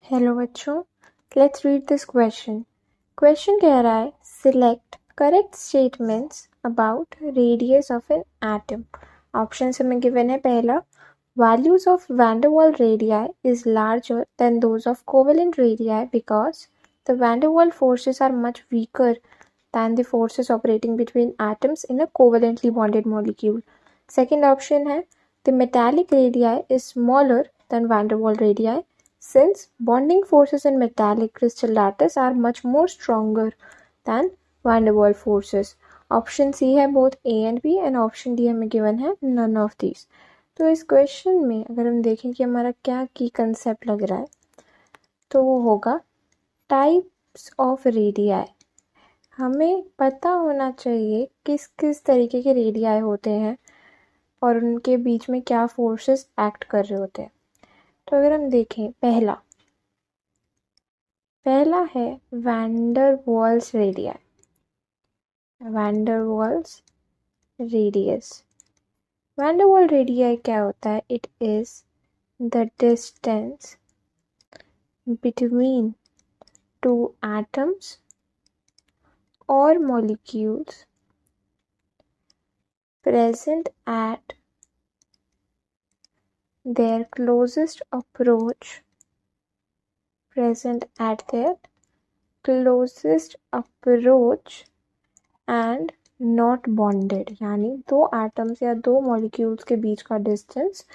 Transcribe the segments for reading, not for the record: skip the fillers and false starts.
Hello बच्चों, let's read this question. Question कह रहा है select correct statements about radius of an atom. Option हमें गिवन है। पहला, values of van der Waals radii is larger than those of covalent radii because the van der Waals forces are much weaker than the forces operating between atoms in a covalently bonded molecule. Second option है the metallic radii is smaller than van der Waals radii since bonding forces in metallic crystal lattice are much more stronger than van der Waals forces. Option C है both A and B and option D हमें given है none of these. तो इस question में अगर हम देखें कि हमारा क्या की कंसेप्ट लग रहा है तो वो होगा टाइप्स ऑफ रेडियाई। हमें पता होना चाहिए किस किस तरीके के रेडियाई होते हैं और उनके बीच में क्या फोर्सेस एक्ट कर रहे होते हैं। तो अगर हम देखें, पहला है van der Waals radii, van der Waals radius. Van der Waals radii क्या होता है? It is the distance between two atoms or molecules present at their closest approach and not bonded, यानी दो एटम्स या दो मॉलिक्यूल्स के बीच का distance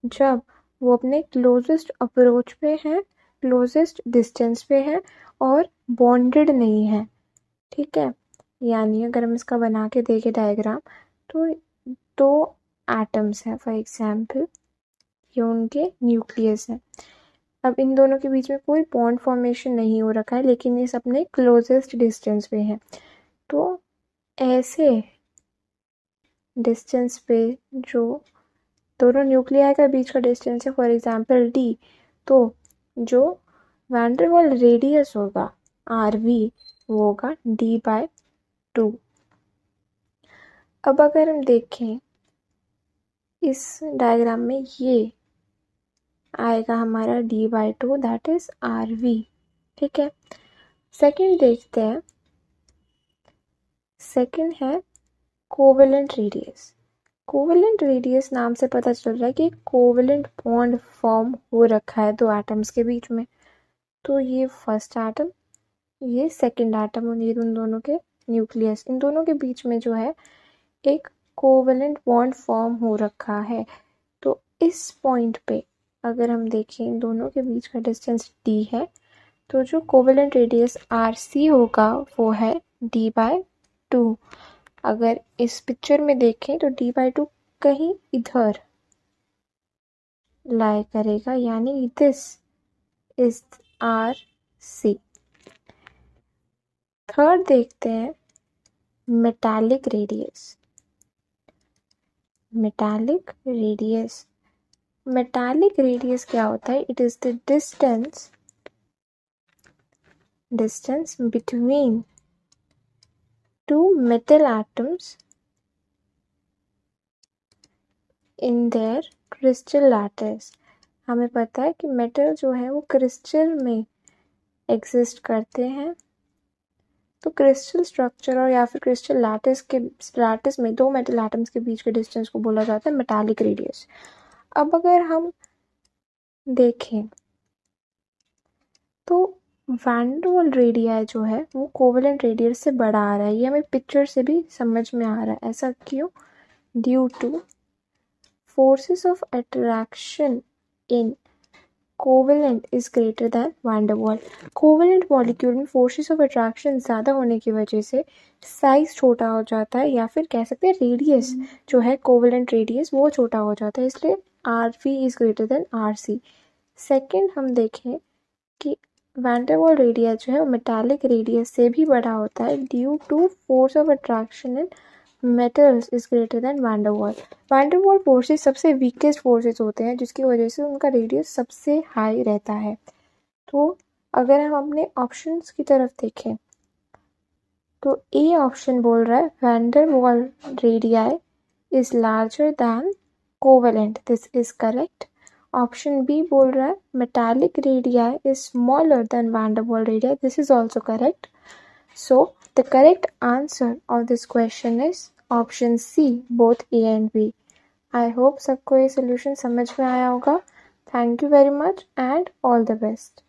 जब वो अपने क्लोजेस्ट अप्रोच पे है, क्लोजेस्ट डिस्टेंस पे है और बॉन्डेड नहीं है। ठीक है, यानी अगर हम इसका बना के देखें डायग्राम तो दो एटम्स हैं, फॉर एग्जाम्पल ये उनके न्यूक्लियस है। अब इन दोनों के बीच में कोई बॉन्ड फॉर्मेशन नहीं हो रखा है लेकिन ये अपने क्लोजेस्ट डिस्टेंस पे है। तो ऐसे डिस्टेंस पे जो दोनों न्यूक्लियाई का बीच का डिस्टेंस है, फॉर एग्जाम्पल डी, तो जो वैन डर वाल्स रेडियस होगा RV वो होगा D/2। अब अगर हम देखें इस डायग्राम में ये आएगा हमारा D/2, दैट इज RV। ठीक है, सेकंड देखते हैं। सेकंड है कोवेलेंट रेडियस। कोवेलेंट रेडियस नाम से पता चल रहा है कि कोवेलेंट बॉन्ड फॉर्म हो रखा है दो एटम्स के बीच में। तो ये फर्स्ट एटम, ये सेकंड एटम और ये उन दोनों के न्यूक्लियस, इन दोनों के बीच में जो है एक कोवेलेंट बॉन्ड फॉर्म हो रखा है। तो इस पॉइंट पे अगर हम देखें इन दोनों के बीच का डिस्टेंस D है, तो जो कोवेलेंट रेडियस RC होगा वो है D/2। अगर इस पिक्चर में देखें तो D/2 कहीं इधर लाई करेगा, यानी दिस इज RC। थर्ड देखते हैं मेटालिक रेडियस। मेटालिक रेडियस क्या होता है? It is the distance between two metal atoms in their crystal lattice। हमें पता है कि मेटल जो है वो क्रिस्टल में एग्जिस्ट करते हैं। तो क्रिस्टल स्ट्रक्चर और या फिर क्रिस्टल लैटिस में दो मेटल एटम्स के बीच के डिस्टेंस को बोला जाता है मेटालिक रेडियस। अब अगर हम देखें तो वैन डर वाल्स रेडियस जो है वो कोवेलेंट रेडियस से बड़ा आ रहा है। ये हमें पिक्चर से भी समझ में आ रहा है। ऐसा क्यों? Due to forces of attraction in covalent is greater than van der Waals. Covalent molecule में फोर्सेस ऑफ अट्रैक्शन ज़्यादा होने की वजह से साइज छोटा हो जाता है, या फिर कह सकते हैं रेडियस जो है कोवेलेंट रेडियस वो छोटा हो जाता है, इसलिए RV is greater then RC। Second हम देखें कि वैन डर वाल्स रेडियस जो है वो मेटालिक रेडियस से भी बड़ा होता है due to force of attraction in metals is greater than van der Waals. Van der Waals forces सबसे वीकेस्ट फोर्सेस होते हैं जिसकी वजह से उनका रेडियस सबसे हाई रहता है। तो अगर हम अपने ऑप्शंस की तरफ देखें तो ए ऑप्शन बोल रहा है van der Waals radius is larger than covalent, this is correct. Option B बोल रहा है metallic radii is smaller than van der Waal radii. This is also correct. So the correct answer of this question is option C, both A and B. I hope सबको ये solution समझ में आया होगा. Thank you very much and all the best.